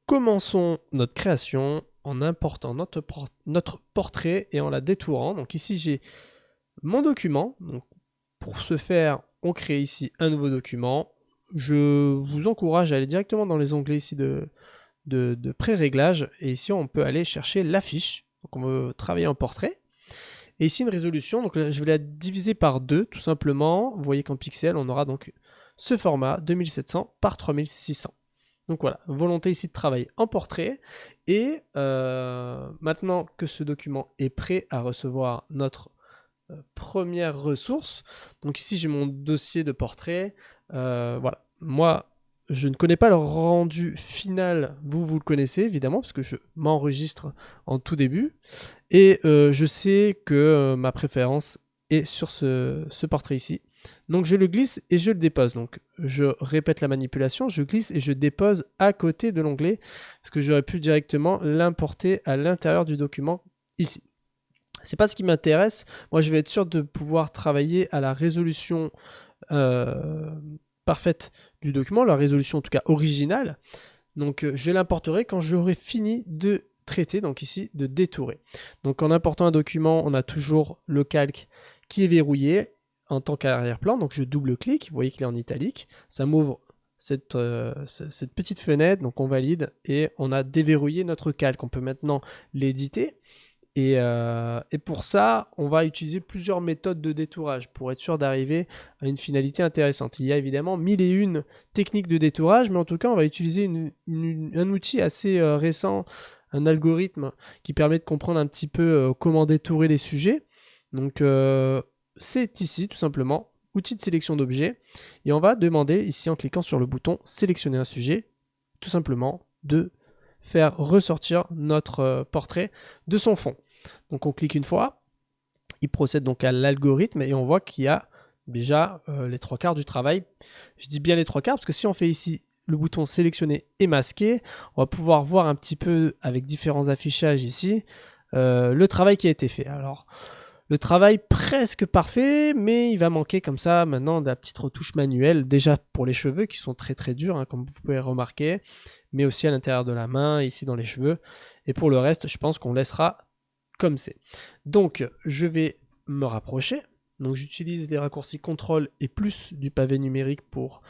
commençons notre création en important notre portrait et en la détourant. Donc ici, j'ai mon document. Donc, pour ce faire, on crée ici un nouveau document. Je vous encourage à aller directement dans les onglets ici de pré-réglage. Et ici, on peut aller chercher l'affiche. Donc, on veut travailler en portrait. Et ici, une résolution. Donc, là, je vais la diviser par 2, tout simplement. Vous voyez qu'en pixels, on aura donc ce format 2700 par 3600. Donc voilà, volonté ici de travailler en portrait. Et maintenant que ce document est prêt à recevoir notre première ressource, donc ici j'ai mon dossier de portrait. Voilà, moi je ne connais pas le rendu final, vous le connaissez évidemment, parce que je m'enregistre en tout début. Et je sais que ma préférence est sur ce portrait ici. Donc je le glisse et je le dépose. Donc je répète la manipulation, je glisse et je dépose à côté de l'onglet, parce que j'aurais pu directement l'importer à l'intérieur du document ici. C'est pas ce qui m'intéresse. Moi, je vais être sûr de pouvoir travailler à la résolution parfaite du document, la résolution en tout cas originale. Donc je l'importerai quand j'aurai fini de traiter, donc ici de détourer. Donc en important un document, on a toujours le calque qui est verrouillé en tant qu'arrière-plan. Donc je double-clique, vous voyez qu'il est en italique, ça m'ouvre cette petite fenêtre, donc on valide et on a déverrouillé notre calque. On peut maintenant l'éditer. Et pour ça, on va utiliser plusieurs méthodes de détourage pour être sûr d'arriver à une finalité intéressante. Il y a évidemment 1001 techniques de détourage, mais en tout cas, on va utiliser un outil assez récent, un algorithme qui permet de comprendre un petit peu comment détourer les sujets. Donc, c'est ici, tout simplement, outil de sélection d'objets. Et on va demander, ici, en cliquant sur le bouton « Sélectionner un sujet », tout simplement de faire ressortir notre portrait de son fond. Donc on clique une fois, il procède donc à l'algorithme et on voit qu'il y a déjà les 3/4 du travail. Je dis bien les 3/4 parce que si on fait ici le bouton sélectionner et masquer, on va pouvoir voir un petit peu avec différents affichages ici le travail qui a été fait. Alors le travail presque parfait, mais il va manquer comme ça maintenant de la petite retouche manuelle, déjà pour les cheveux qui sont très très durs, hein, comme vous pouvez remarquer, mais aussi à l'intérieur de la main, ici dans les cheveux. Et pour le reste, je pense qu'on laissera comme c'est. Donc, je vais me rapprocher. Donc, j'utilise les raccourcis CTRL et plus du pavé numérique pour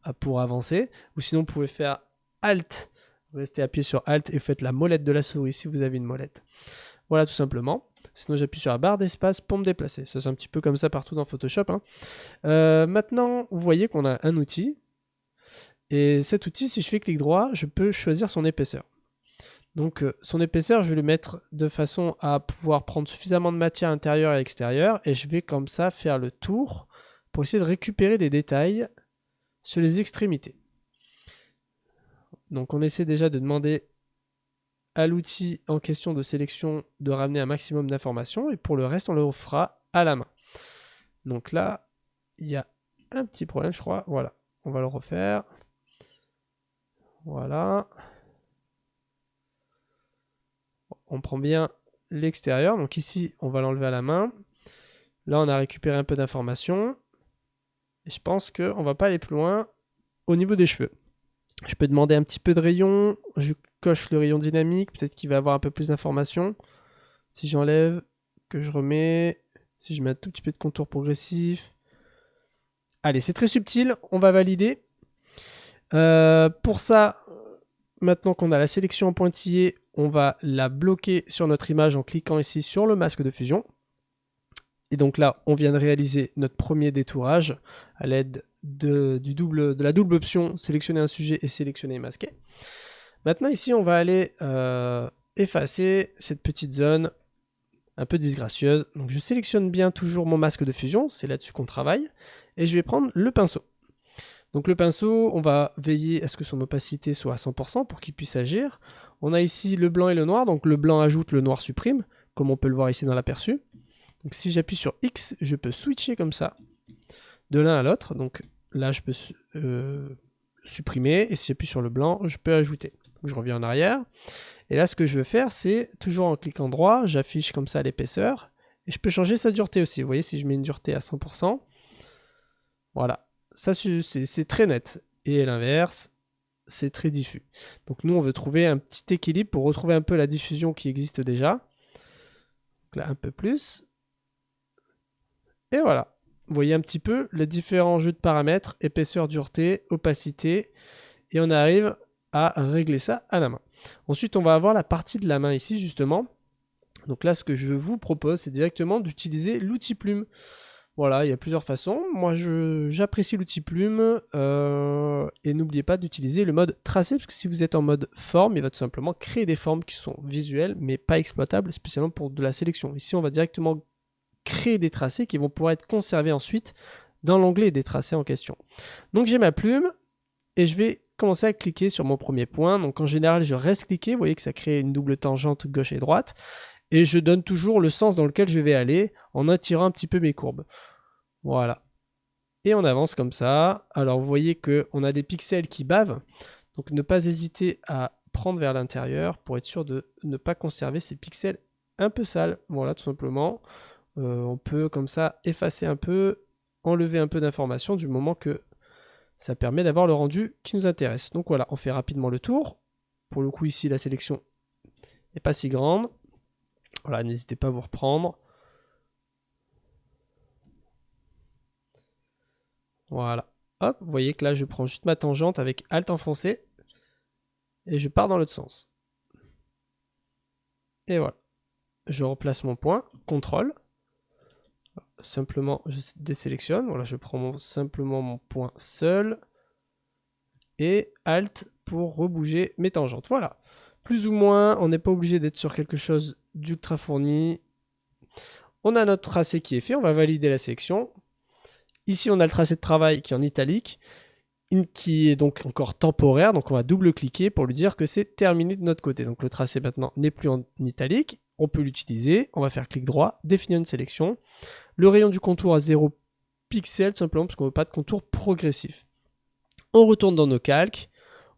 avancer. Ou sinon, vous pouvez faire ALT. Restez appuyé sur ALT et faites la molette de la souris si vous avez une molette. Voilà, tout simplement. Sinon, j'appuie sur la barre d'espace pour me déplacer. Ça, c'est un petit peu comme ça partout dans Photoshop, hein. Maintenant, vous voyez qu'on a un outil. Et cet outil, si je fais clic droit, je peux choisir son épaisseur. Donc son épaisseur, je vais le mettre de façon à pouvoir prendre suffisamment de matière intérieure et extérieure. Et je vais comme ça faire le tour pour essayer de récupérer des détails sur les extrémités. Donc on essaie déjà de demander à l'outil en question de sélection de ramener un maximum d'informations. Et pour le reste, on le fera à la main. Donc là, il y a un petit problème, je crois. Voilà, on va le refaire. Voilà. On prend bien l'extérieur. Donc ici, on va l'enlever à la main. Là, on a récupéré un peu d'informations. Et je pense qu'on ne va pas aller plus loin au niveau des cheveux. Je peux demander un petit peu de rayon. Je coche le rayon dynamique. Peut-être qu'il va avoir un peu plus d'informations. Si j'enlève, que je remets. Si je mets un tout petit peu de contour progressif. Allez, c'est très subtil. On va valider. Pour ça, maintenant qu'on a la sélection en pointillé, on va la bloquer sur notre image en cliquant ici sur le masque de fusion. Et donc là, on vient de réaliser notre premier détourage à l'aide de la double option sélectionner un sujet et sélectionner et masquer. Maintenant ici, on va aller effacer cette petite zone un peu disgracieuse. Donc je sélectionne bien toujours mon masque de fusion, c'est là-dessus qu'on travaille, et je vais prendre le pinceau. Donc le pinceau, on va veiller à ce que son opacité soit à 100% pour qu'il puisse agir. On a ici le blanc et le noir, donc le blanc ajoute, le noir supprime, comme on peut le voir ici dans l'aperçu. Donc si j'appuie sur X, je peux switcher comme ça, de l'un à l'autre. Donc là, je peux supprimer, et si j'appuie sur le blanc, je peux ajouter. Donc je reviens en arrière. Et là, ce que je veux faire, c'est, toujours en cliquant droit, j'affiche comme ça l'épaisseur, et je peux changer sa dureté aussi. Vous voyez, si je mets une dureté à 100%, voilà. Ça, c'est très net. Et à l'inverse, c'est très diffus. Donc nous, on veut trouver un petit équilibre pour retrouver un peu la diffusion qui existe déjà. Donc là, un peu plus. Et voilà. Vous voyez un petit peu les différents jeux de paramètres, épaisseur, dureté, opacité. Et on arrive à régler ça à la main. Ensuite, on va avoir la partie de la main ici, justement. Donc là, ce que je vous propose, c'est directement d'utiliser l'outil plume. Voilà, il y a plusieurs façons. Moi, j'apprécie l'outil plume. Et n'oubliez pas d'utiliser le mode tracé, parce que si vous êtes en mode forme, il va tout simplement créer des formes qui sont visuelles, mais pas exploitables, spécialement pour de la sélection. Ici, on va directement créer des tracés qui vont pouvoir être conservés ensuite dans l'onglet des tracés en question. Donc j'ai ma plume, et je vais commencer à cliquer sur mon premier point. Donc en général, je reste cliqué. Vous voyez que ça crée une double tangente gauche et droite. Et je donne toujours le sens dans lequel je vais aller en attirant un petit peu mes courbes. Voilà. Et on avance comme ça. Alors vous voyez qu'on a des pixels qui bavent. Donc ne pas hésiter à prendre vers l'intérieur pour être sûr de ne pas conserver ces pixels un peu sales. Voilà, tout simplement. On peut comme ça effacer un peu, enlever un peu d'informations du moment que ça permet d'avoir le rendu qui nous intéresse. Donc voilà, on fait rapidement le tour. Pour le coup, ici, la sélection n'est pas si grande. Voilà, n'hésitez pas à vous reprendre. Voilà. Hop, vous voyez que là, je prends juste ma tangente avec Alt enfoncé. Et je pars dans l'autre sens. Et voilà. Je replace mon point. CTRL. Simplement, je désélectionne. Voilà, je prends simplement mon point seul. Et Alt pour rebouger mes tangentes. Voilà. Plus ou moins, on n'est pas obligé d'être sur quelque chose d'ultra fourni. On a notre tracé qui est fait, on va valider la sélection. Ici, on a le tracé de travail qui est en italique, qui est donc encore temporaire, donc on va double-cliquer pour lui dire que c'est terminé de notre côté. Donc le tracé maintenant n'est plus en italique, on peut l'utiliser, on va faire clic droit, définir une sélection. Le rayon du contour à 0 pixels, tout simplement parce qu'on ne veut pas de contour progressif. On retourne dans nos calques,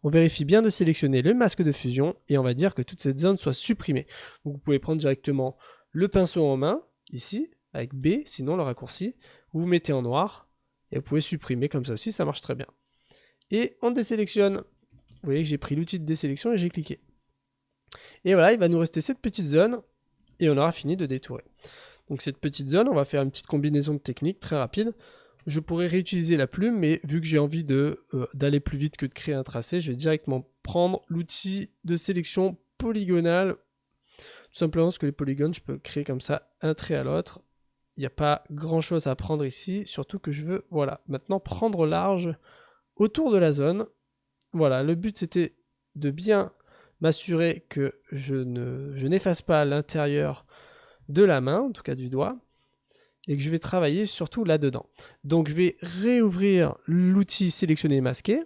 on vérifie bien de sélectionner le masque de fusion et on va dire que toute cette zone soit supprimée. Donc vous pouvez prendre directement le pinceau en main, ici, avec B, sinon le raccourci, vous mettez en noir et vous pouvez supprimer comme ça aussi, ça marche très bien. Et on désélectionne. Vous voyez que j'ai pris l'outil de désélection et j'ai cliqué. Et voilà, il va nous rester cette petite zone et on aura fini de détourer. Donc cette petite zone, on va faire une petite combinaison de techniques très rapide. Je pourrais réutiliser la plume, mais vu que j'ai envie d'aller plus vite que de créer un tracé, je vais directement prendre l'outil de sélection polygonale. Tout simplement parce que les polygones, je peux créer comme ça un trait à l'autre. Il n'y a pas grand chose à prendre ici, surtout que je veux, voilà, maintenant prendre large autour de la zone. Voilà, le but c'était de bien m'assurer que je n'efface pas l'intérieur de la main, en tout cas du doigt, et que je vais travailler surtout là-dedans. Donc je vais réouvrir l'outil sélectionner et masquer.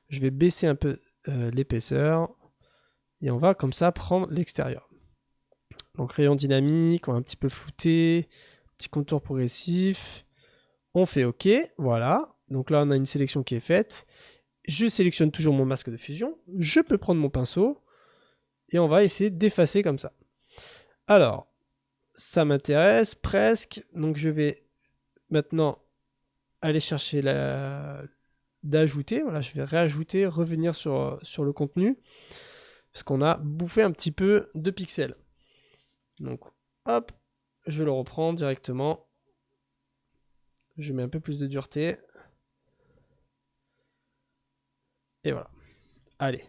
Je vais baisser un peu l'épaisseur, et on va comme ça prendre l'extérieur. Donc rayon dynamique, on va un petit peu flouter, petit contour progressif, on fait OK, voilà. Donc là on a une sélection qui est faite. Je sélectionne toujours mon masque de fusion, je peux prendre mon pinceau, et on va essayer d'effacer comme ça. Alors, ça m'intéresse presque, donc je vais maintenant aller chercher d'ajouter, voilà, je vais réajouter, revenir sur le contenu, parce qu'on a bouffé un petit peu de pixels. Donc, hop, je le reprends directement, je mets un peu plus de dureté, et voilà. Allez,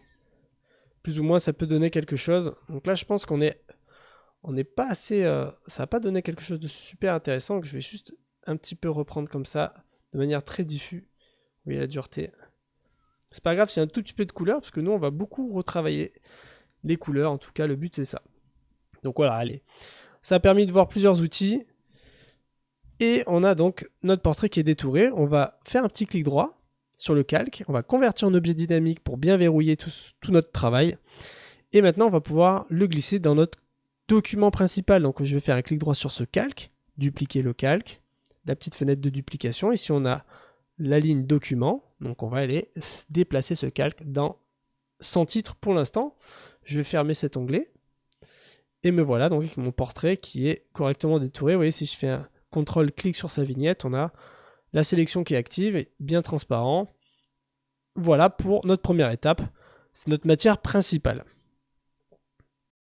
plus ou moins ça peut donner quelque chose. Donc là je pense qu'on n'est pas assez, ça n'a pas donné quelque chose de super intéressant, donc je vais juste un petit peu reprendre comme ça, de manière très diffuse. Vous voyez la dureté. C'est pas grave s'il y a un tout petit peu de couleur, parce que nous on va beaucoup retravailler les couleurs, en tout cas le but c'est ça. Donc voilà, allez. Ça a permis de voir plusieurs outils, et on a donc notre portrait qui est détouré. On va faire un petit clic droit sur le calque, on va convertir en objet dynamique pour bien verrouiller tout notre travail, et maintenant on va pouvoir le glisser dans notre document principal. Donc je vais faire un clic droit sur ce calque, dupliquer le calque, la petite fenêtre de duplication. Ici on a la ligne document, donc on va aller déplacer ce calque sans titre pour l'instant. Je vais fermer cet onglet et me voilà donc avec mon portrait qui est correctement détouré. Vous voyez, si je fais un CTRL clic sur sa vignette, on a la sélection qui est active et bien transparent. voilà pour notre première étape. C'est notre matière principale.